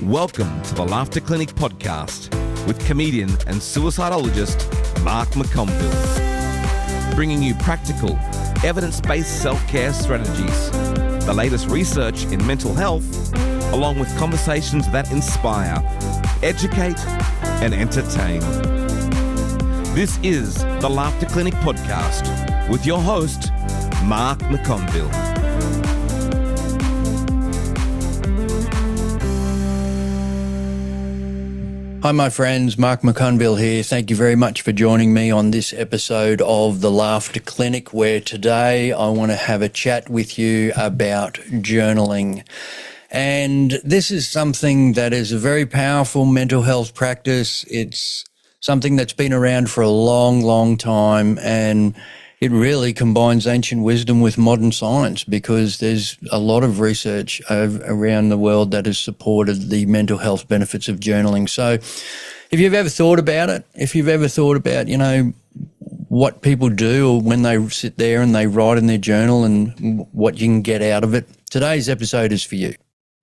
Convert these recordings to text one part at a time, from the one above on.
Welcome to the Laughter Clinic podcast with comedian and suicidologist Mark McConville, bringing you practical, evidence-based self-care strategies, the latest research in mental health, along with conversations that inspire, educate, and entertain. This is the Laughter Clinic podcast with your host, Mark McConville. Hi, my friends. Mark McConville here. Thank you very much for joining me on this episode of the Laughter Clinic, where today I want to have a chat with you about journaling. And this is something that is a very powerful mental health practice. It's something that's been around for a long, long time, and it really combines ancient wisdom with modern science because there's a lot of research around the world that has supported the mental health benefits of journaling. So if you've ever thought about it, what people do when they sit there and they write in their journal and what you can get out of it, today's episode is for you.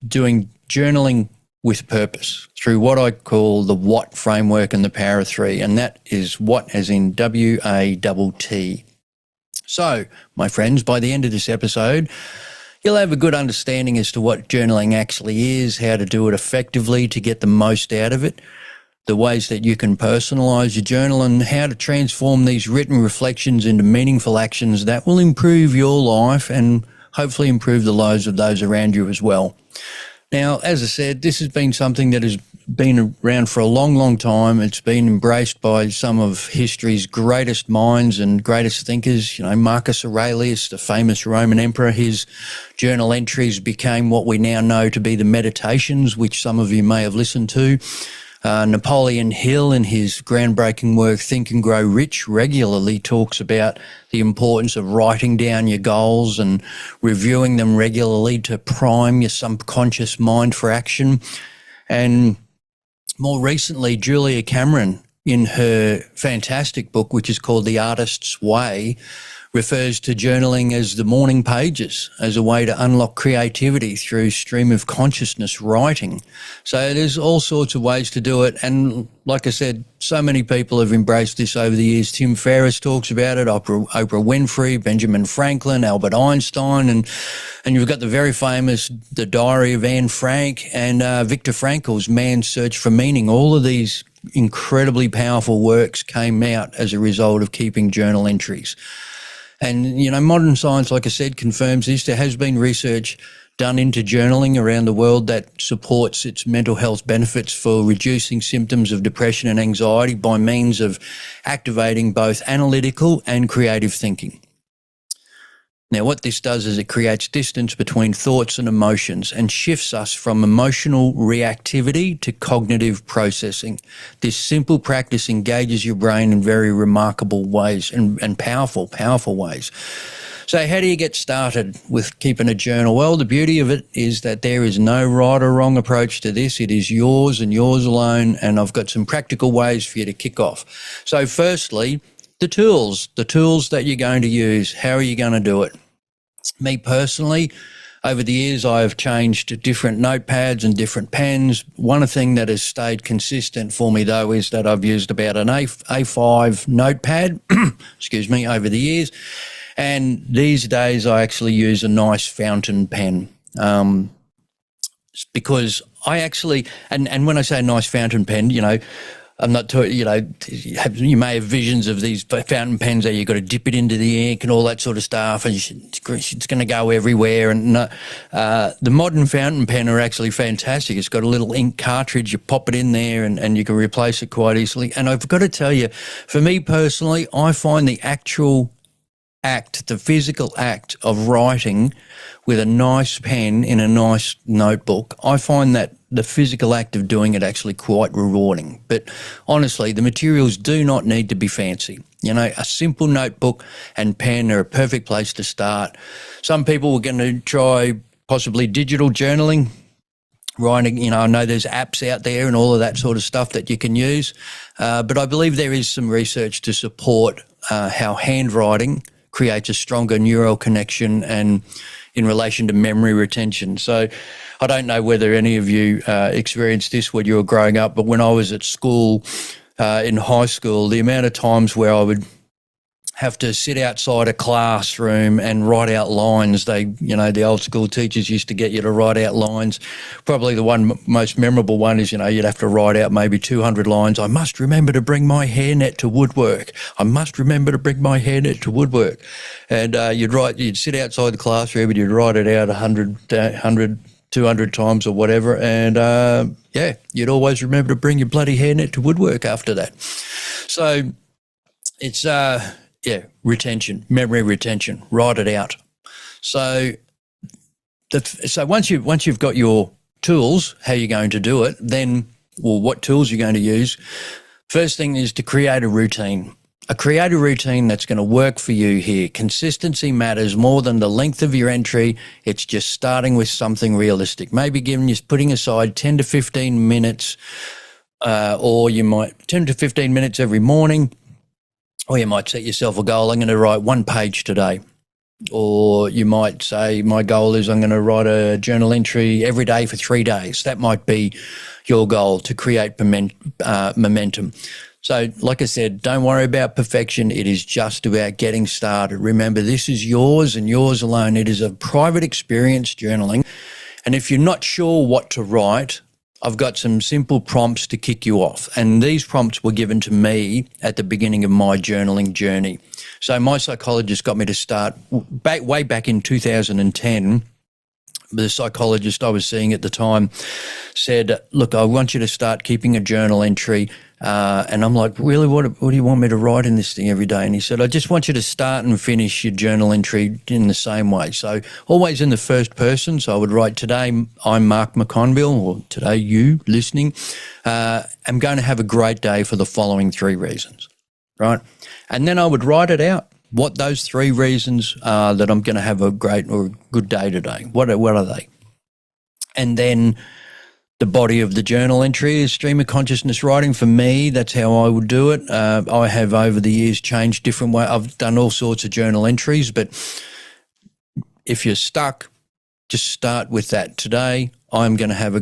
Doing journaling with purpose through what I call the WAT framework and the Power of Three, and that is WAT as in W-A-T-T. So, my friends, by the end of this episode, you'll have a good understanding as to what journaling actually is, how to do it effectively to get the most out of it, the ways that you can personalize your journal, and how to transform these written reflections into meaningful actions that will improve your life and hopefully improve the lives of those around you as well. Now, as I said, this has been something that has been around for a long, long time. It's been embraced by some of history's greatest minds and greatest thinkers. Marcus Aurelius, the famous Roman emperor, his journal entries became what we now know to be the Meditations, which some of you may have listened to. Napoleon Hill, in his groundbreaking work Think and Grow Rich, regularly talks about the importance of writing down your goals and reviewing them regularly to prime your subconscious mind for action. And more recently, Julia Cameron, in her fantastic book, which is called The Artist's Way, refers to journaling as the morning pages, as a way to unlock creativity through stream of consciousness writing. So there's all sorts of ways to do it. And like I said, so many people have embraced this over the years. Tim Ferriss talks about it, Oprah Winfrey, Benjamin Franklin, Albert Einstein, and you've got the very famous The Diary of Anne Frank and Viktor Frankl's Man's Search for Meaning. All of these incredibly powerful works came out as a result of keeping journal entries. And, modern science, like I said, confirms this. There has been research done into journaling around the world that supports its mental health benefits for reducing symptoms of depression and anxiety by means of activating both analytical and creative thinking. Now, what this does is it creates distance between thoughts and emotions and shifts us from emotional reactivity to cognitive processing. This simple practice engages your brain in very remarkable ways and powerful ways. So how do you get started with keeping a journal? Well, the beauty of it is that there is no right or wrong approach to this. It is yours and yours alone, and I've got some practical ways for you to kick off. So firstly, the tools that you're going to use. How are you going to do it? Me personally, over the years, I have changed to different notepads and different pens. One thing that has stayed consistent for me, though, is that I've used about an A5 notepad, over the years. And these days, I actually use a nice fountain pen. Because I actually, and when I say nice fountain pen, I'm not talking, you may have visions of these fountain pens that you've got to dip it into the ink and all that sort of stuff, and it's going to go everywhere. And the modern fountain pen are actually fantastic. It's got a little ink cartridge. You pop it in there and you can replace it quite easily. And I've got to tell you, for me personally, I find the actual act, the physical act of writing with a nice pen in a nice notebook, I find that the physical act of doing it actually quite rewarding. But honestly, the materials do not need to be fancy. A simple notebook and pen are a perfect place to start. Some people are going to try possibly digital journaling, writing, I know there's apps out there and all of that sort of stuff that you can use. But I believe there is some research to support how handwriting creates a stronger neural connection and in relation to memory retention. So I don't know whether any of you experienced this when you were growing up, but when I was at school, in high school, the amount of times where I would have to sit outside a classroom and write out lines. The old school teachers used to get you to write out lines. Probably the most memorable one is, you'd have to write out maybe 200 lines. I must remember to bring my hairnet to woodwork. I must remember to bring my hairnet to woodwork. And you'd sit outside the classroom and you'd write it out 100, 200 times or whatever. And you'd always remember to bring your bloody hairnet to woodwork after that. So it's, retention, memory retention, write it out. So once you've got your tools, how you're going to do it, then, what tools you're going to use. First thing is to create a routine. Create a routine that's going to work for you here. Consistency matters more than the length of your entry. It's just starting with something realistic. Maybe putting aside 10 to 15 minutes, or you might 10 to 15 minutes every morning. Or you might set yourself a goal, I'm going to write 1 page today. Or you might say, my goal is I'm going to write a journal entry every day for 3 days. That might be your goal to create momentum. So like I said, don't worry about perfection. It is just about getting started. Remember, this is yours and yours alone. It is a private experience, journaling. And if you're not sure what to write, I've got some simple prompts to kick you off. And these prompts were given to me at the beginning of my journaling journey. So my psychologist got me to start way back in 2010. The psychologist I was seeing at the time said, look, I want you to start keeping a journal entry. And I'm like, really, what do you want me to write in this thing every day? And he said, I just want you to start and finish your journal entry in the same way. So always in the first person. So I would write, today I'm Mark McConville, or today you listening, I'm going to have a great day for the following 3 reasons, right? And then I would write it out, what those 3 reasons are that I'm going to have a great or a good day today. What are they? And then the body of the journal entry is stream of consciousness writing. For me, that's how I would do it. I have over the years changed different ways. I've done all sorts of journal entries, but if you're stuck, just start with that. Today, I'm going to have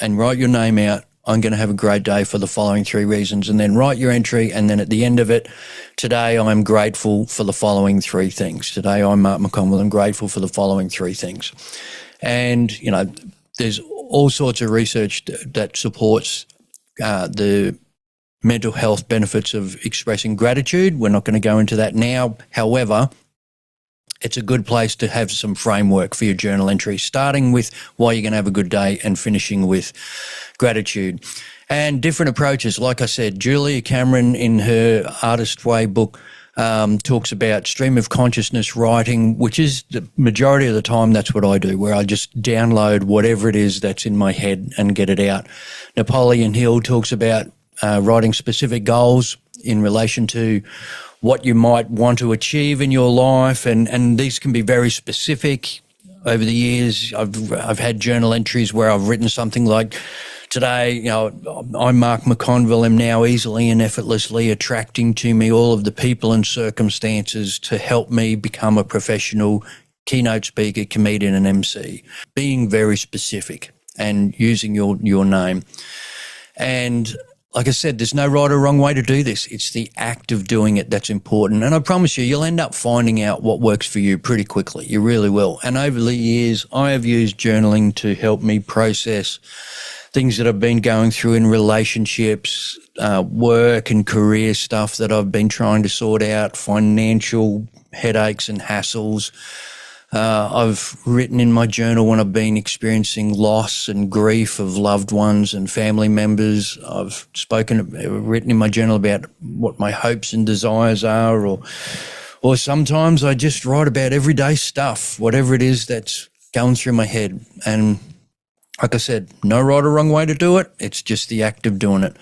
and write your name out. I'm going to have a great day for the following 3 reasons, and then write your entry. And then at the end of it, today I'm grateful for the following 3 things. Today I'm Mark McConville. I'm grateful for the following 3 things. And, there's all sorts of research that supports the mental health benefits of expressing gratitude. We're not going to go into that now. However, it's a good place to have some framework for your journal entry, starting with why you're going to have a good day and finishing with gratitude. And different approaches. Like I said, Julia Cameron in her Artist Way book talks about stream of consciousness writing, which is the majority of the time that's what I do, where I just download whatever it is that's in my head and get it out. Napoleon Hill talks about writing specific goals in relation to what you might want to achieve in your life, and these can be very specific. Over the years, I've had journal entries where I've written something like, today, I'm Mark McConville, am now easily and effortlessly attracting to me all of the people and circumstances to help me become a professional keynote speaker, comedian, and MC. Being very specific and using your name. And like I said, there's no right or wrong way to do this. It's the act of doing it that's important. And I promise you'll end up finding out what works for you pretty quickly. You really will. And over the years, I have used journaling to help me process things that I've been going through in relationships, work and career stuff that I've been trying to sort out, financial headaches and hassles. I've written in my journal when I've been experiencing loss and grief of loved ones and family members. I've written in my journal about what my hopes and desires are, or sometimes I just write about everyday stuff, whatever it is that's going through my head. And like I said, no right or wrong way to do it. It's just the act of doing it.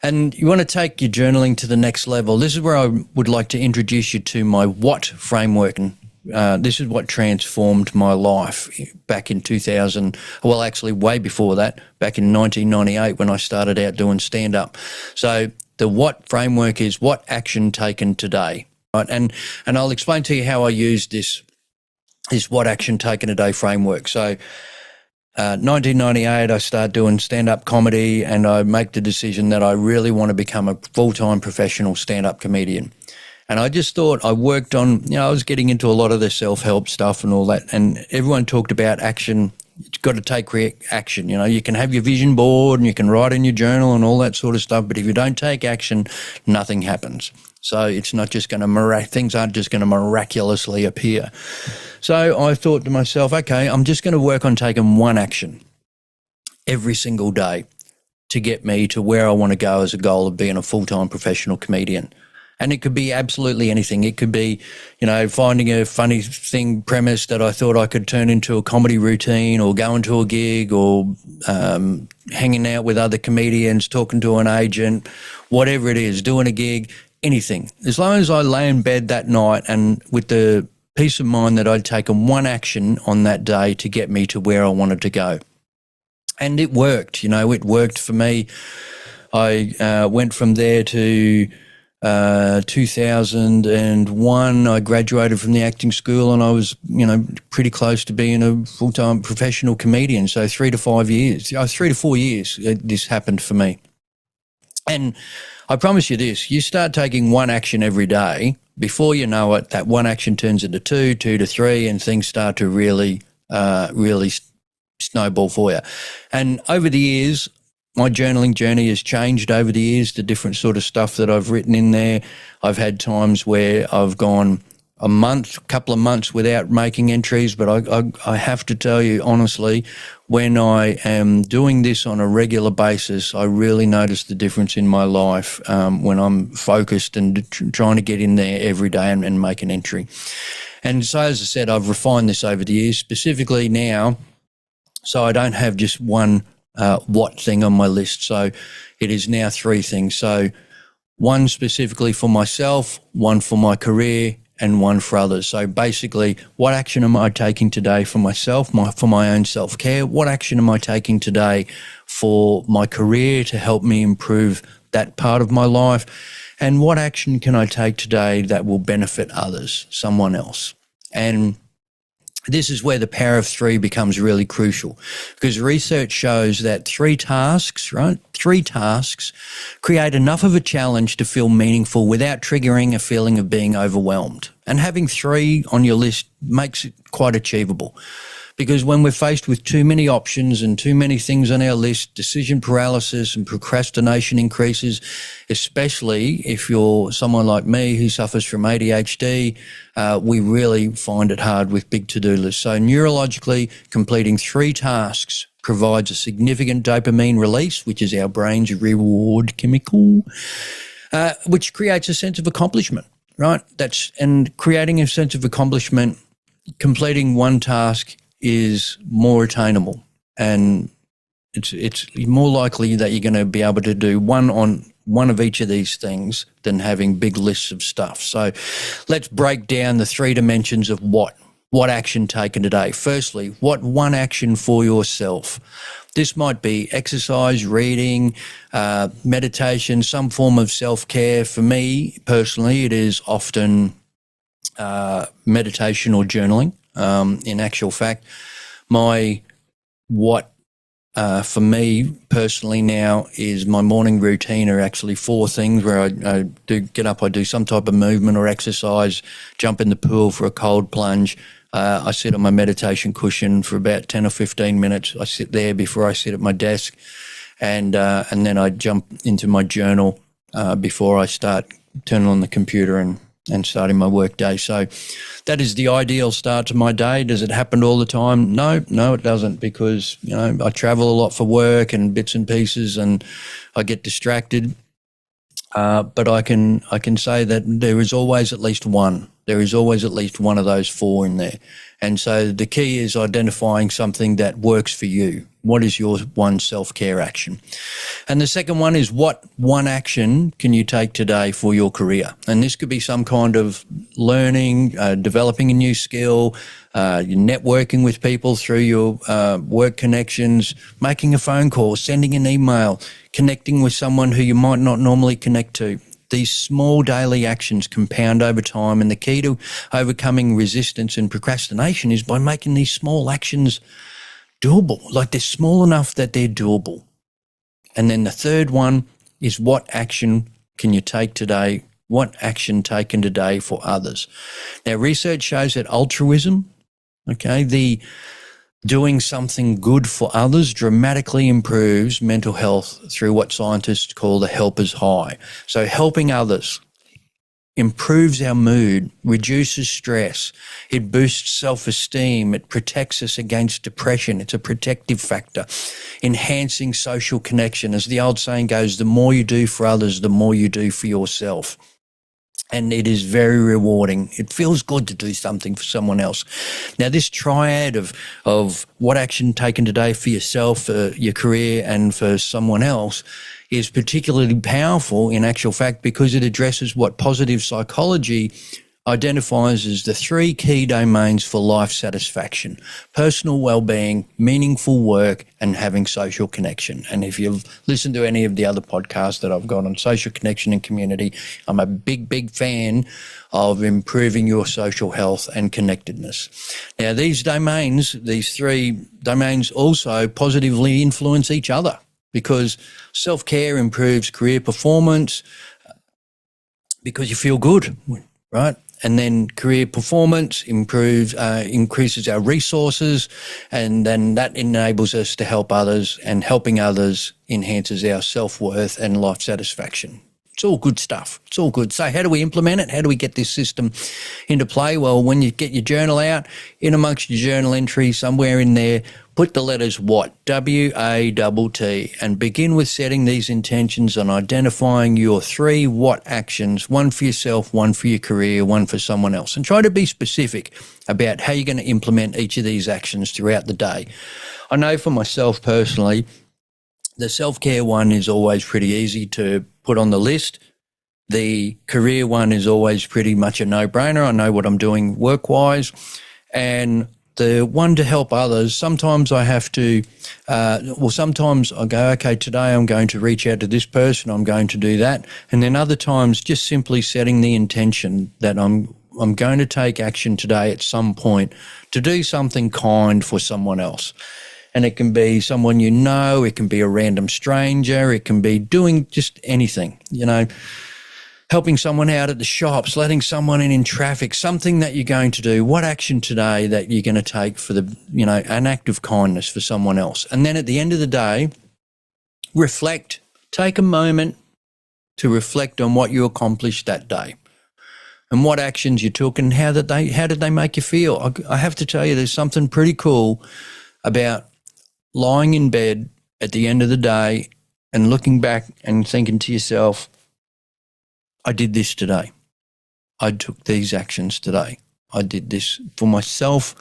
And you want to take your journaling to the next level. This is where I would like to introduce you to my WHAT framework. This is what transformed my life back in 2000. Well, actually way before that, back in 1998 when I started out doing stand-up. So the WHAT framework is what action taken today. right? And I'll explain to you how I use this what action taken a day framework. So 1998, I start doing stand-up comedy, and I make the decision that I really want to become a full-time professional stand-up comedian. And I just thought, I worked on, I was getting into a lot of the self-help stuff and all that, and everyone talked about action. You've got to take action. You can have your vision board and you can write in your journal and all that sort of stuff, but if you don't take action, nothing happens. So it's not just going to things aren't just going to miraculously appear. So I thought to myself, okay, I'm just going to work on taking one action every single day to get me to where I want to go as a goal of being a full-time professional comedian. And it could be absolutely anything. It could be, finding a funny premise that I thought I could turn into a comedy routine, or going to a gig, or hanging out with other comedians, talking to an agent, whatever it is, doing a gig, anything. As long as I lay in bed that night and with the peace of mind that I'd taken one action on that day to get me to where I wanted to go. And it worked, it worked for me. I went from there to 2001, I graduated from the acting school, and I was, pretty close to being a full-time professional comedian. So 3 to 4 years, this happened for me. And I promise you this, you start taking one action every day, before you know it, that one action turns into 2 to 3, and things start to really snowball for you. And over the years, my journaling journey has changed over the years, the different sort of stuff that I've written in there. I've had times where I've gone a couple of months without making entries, but I have to tell you honestly, when I am doing this on a regular basis, I really notice the difference in my life when I'm focused and trying to get in there every day and make an entry. And so, as I said, I've refined this over the years, specifically now, so I don't have just one what thing on my list. So it is now 3 things. So one specifically for myself, one for my career, and one for others. So basically, what action am I taking today for myself, for my own self-care? What action am I taking today for my career to help me improve that part of my life? And what action can I take today that will benefit others, someone else? And this is where the power of 3 becomes really crucial, because research shows that 3 tasks create enough of a challenge to feel meaningful without triggering a feeling of being overwhelmed. And having 3 on your list makes it quite achievable, because when we're faced with too many options and too many things on our list, decision paralysis and procrastination increases, especially if you're someone like me who suffers from ADHD. We really find it hard with big to-do lists. So neurologically, completing 3 tasks provides a significant dopamine release, which is our brain's reward chemical, which creates a sense of accomplishment, right? And creating a sense of accomplishment, completing one task is more attainable, and it's more likely that you're going to be able to do one of each of these things than having big lists of stuff. So let's break down the 3 dimensions of what action taken today. Firstly, what one action for yourself? This might be exercise, reading, meditation, some form of self-care. For me personally, it is often meditation or journaling. In actual fact, for me personally now is my morning routine are actually 4 things where I do get up, I do some type of movement or exercise, jump in the pool for a cold plunge. I sit on my meditation cushion for about 10 or 15 minutes. I sit there before I sit at my desk, and then I jump into my journal before I start turning on the computer and starting my work day. So that is the ideal start to my day. Does it happen all the time? No, it doesn't, because, I travel a lot for work and bits and pieces, and I get distracted. But I can say that there is always at least one. There is always at least one of those 4 in there. And so the key is identifying something that works for you. What is your one self-care action? And the second one is, what one action can you take today for your career? And this could be some kind of learning, developing a new skill, you're networking with people through your work connections, making a phone call, sending an email, connecting with someone who you might not normally connect to. These small daily actions compound over time, and the key to overcoming resistance and procrastination is by making these small actions doable. Like, they're small enough that they're doable. And then the third one is, what action can you take today? What action taken today for others? Now, research shows that altruism, the doing something good for others, dramatically improves mental health through what scientists call the helper's high. So helping others improves our mood, reduces stress, it boosts self-esteem, it protects us against depression, it's a protective factor, enhancing social connection. As the old saying goes, the more you do for others, the more you do for yourself. And it is very rewarding. It feels good to do something for someone else. Now, this triad of what action taken today for yourself, for your career, and for someone else is particularly powerful in actual fact, because it addresses what positive psychology identifies as the three key domains for life satisfaction: personal well-being, meaningful work, and having social connection. And if you've listened to any of the other podcasts that I've got on social connection and community, I'm a big fan of improving your social health and connectedness. Now, these three domains also positively influence each other, because self-care improves career performance because you feel good, right? And then career performance increases our resources, and then that enables us to help others, and helping others enhances our self-worth and life satisfaction. It's all good stuff. It's all good. So how do we implement it? How do we get this system into play? Well, when you get your journal out, in amongst your journal entry, somewhere in there, put the letters WAT, W-A-T-T, and begin with setting these intentions and identifying your 3 WAT actions, one for yourself, one for your career, one for someone else. And try to be specific about how you're going to implement each of these actions throughout the day. I know for myself personally, the self-care one is always pretty easy to put on the list. The career one is always pretty much a no-brainer. I know what I'm doing work-wise. And the one to help others, sometimes I have to, sometimes I go, okay, today I'm going to reach out to this person, I'm going to do that. And then other times just simply setting the intention that I'm going to take action today at some point to do something kind for someone else. And it can be someone you know, it can be a random stranger, it can be doing just anything, helping someone out at the shops, letting someone in traffic, something that you're going to do. What action today that you're going to take for an act of kindness for someone else? And then at the end of the day, reflect, take a moment to reflect on what you accomplished that day and what actions you took and how did they make you feel. I have to tell you, there's something pretty cool about lying in bed at the end of the day and looking back and thinking to yourself, I did this today. I took these actions today. I did this for myself.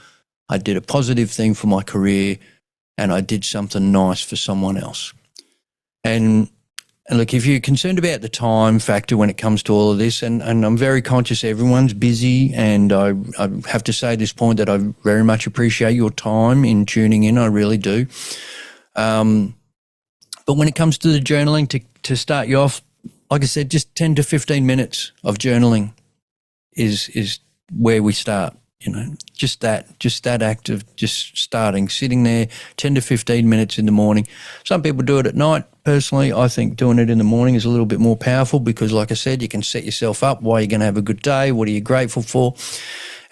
I did a positive thing for my career, and I did something nice for someone else. And look, if you're concerned about the time factor when it comes to all of this, and I'm very conscious everyone's busy, and I have to say at this point that I very much appreciate your time in tuning in. I really do. But when it comes to the journaling, to start you off, like I said, just 10 to 15 minutes of journaling is where we start. Just that act of just starting, sitting there 10 to 15 minutes in the morning. Some people do it at night. Personally, I think doing it in the morning is a little bit more powerful because, like I said, you can set yourself up why you're going to have a good day, what are you grateful for,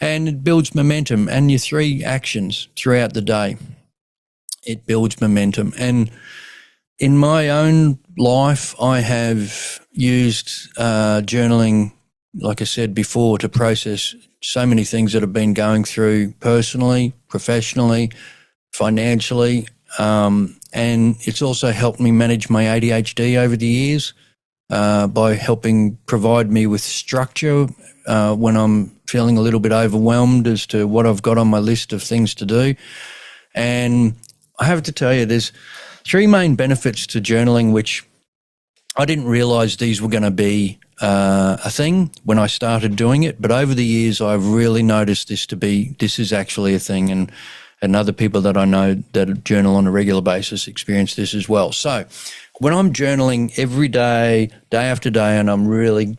and it builds momentum. And your 3 actions throughout the day, it builds momentum. And in my own life, I have used journaling, like I said before, to process so many things that I've been going through personally, professionally, financially, and it's also helped me manage my ADHD over the years by helping provide me with structure when I'm feeling a little bit overwhelmed as to what I've got on my list of things to do. And I have to tell you, there's 3 main benefits to journaling, which I didn't realise these were going to be a thing when I started doing it, but over the years I've really noticed this is actually a thing, and other people that I know that journal on a regular basis experience this as well. So when I'm journaling every day, day after day, and I'm really,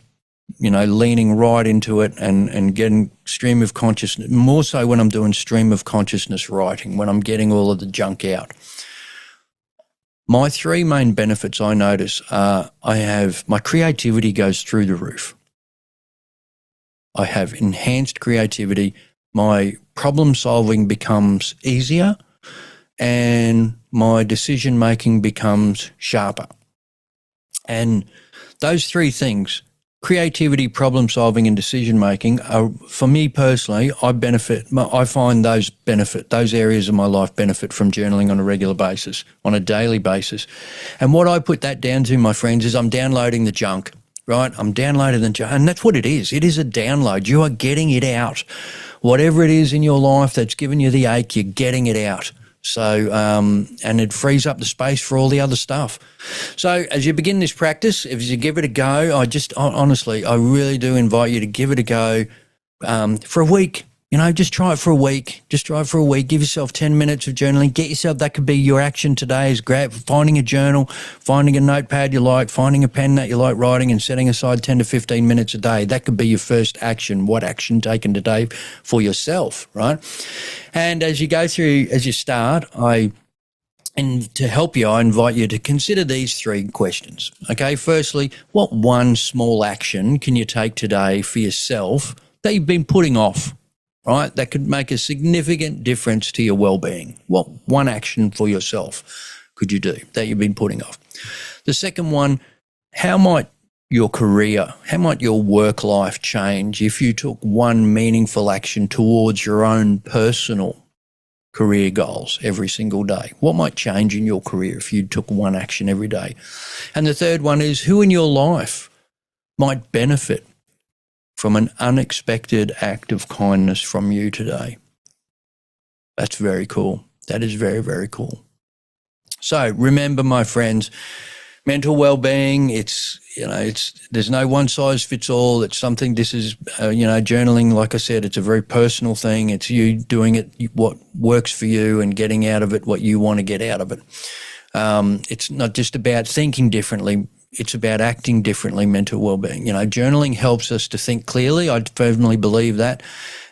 leaning right into it and getting stream of consciousness, more so when I'm doing stream of consciousness writing, when I'm getting all of the junk out. My three main benefits I notice are my creativity goes through the roof. I have enhanced creativity. My problem solving becomes easier and my decision making becomes sharper. And those three things, creativity, problem solving, and decision making, are, for me personally, I find those areas of my life benefit from journaling on a regular basis, on a daily basis. And what I put that down to, my friends, is I'm downloading the junk, right? I'm downloading the junk, and that's what it is. It is a download. You are getting it out. Whatever it is in your life that's giving you the ache, you're getting it out. So, and it frees up the space for all the other stuff. So as you begin this practice, if you give it a go, honestly, I really do invite you to give it a go for a week. Just try it for a week. Give yourself 10 minutes of journaling. That could be your action today, is great. Finding a journal, finding a notepad you like, finding a pen that you like writing, and setting aside 10 to 15 minutes a day. That could be your first action. What action taken today for yourself, right? And as you start, to help you, I invite you to consider these three questions. Okay, firstly, what one small action can you take today for yourself that you've been putting off? Right, that could make a significant difference to your well-being. What one action for yourself could you do that you've been putting off? The second one, how might your work life change if you took one meaningful action towards your own personal career goals every single day? What might change in your career if you took one action every day? And the third one is, who in your life might benefit from an unexpected act of kindness from you today? That's very cool. That is very, very cool. So remember, my friends, mental well-being, there's no one size fits all. It's something, journaling, like I said, it's a very personal thing. It's you doing it, what works for you, and getting out of it what you want to get out of it. It's not just about thinking differently. It's about acting differently, mental well-being. Journaling helps us to think clearly. I firmly believe that.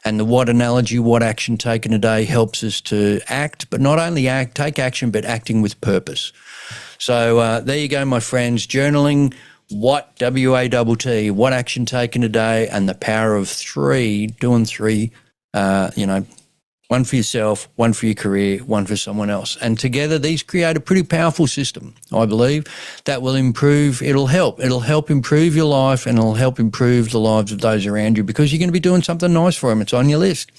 And the what analogy, what action taken a day helps us to act, but not only take action, but acting with purpose. So there you go, my friends. Journaling, W-A-T-T, what action taken a day, and the power of doing three, one for yourself, one for your career, one for someone else. And together these create a pretty powerful system, I believe, that will it'll help improve your life, and it'll help improve the lives of those around you, because you're going to be doing something nice for them. It's on your list.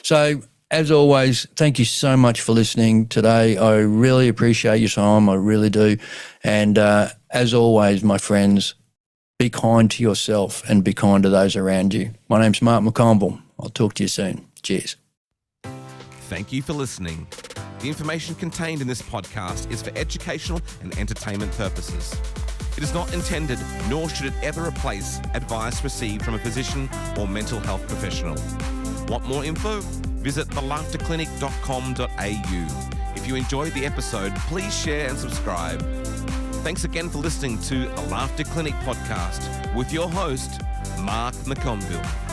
So as always, thank you so much for listening today. I really appreciate your time. I really do. And as always, my friends, be kind to yourself and be kind to those around you. My name's Mark McConville. I'll talk to you soon. Cheers. Thank you for listening. The information contained in this podcast is for educational and entertainment purposes. It is not intended, nor should it ever replace, advice received from a physician or mental health professional. Want more info? Visit thelaughterclinic.com.au. If you enjoyed the episode, please share and subscribe. Thanks again for listening to The Laughter Clinic podcast with your host, Mark McConville.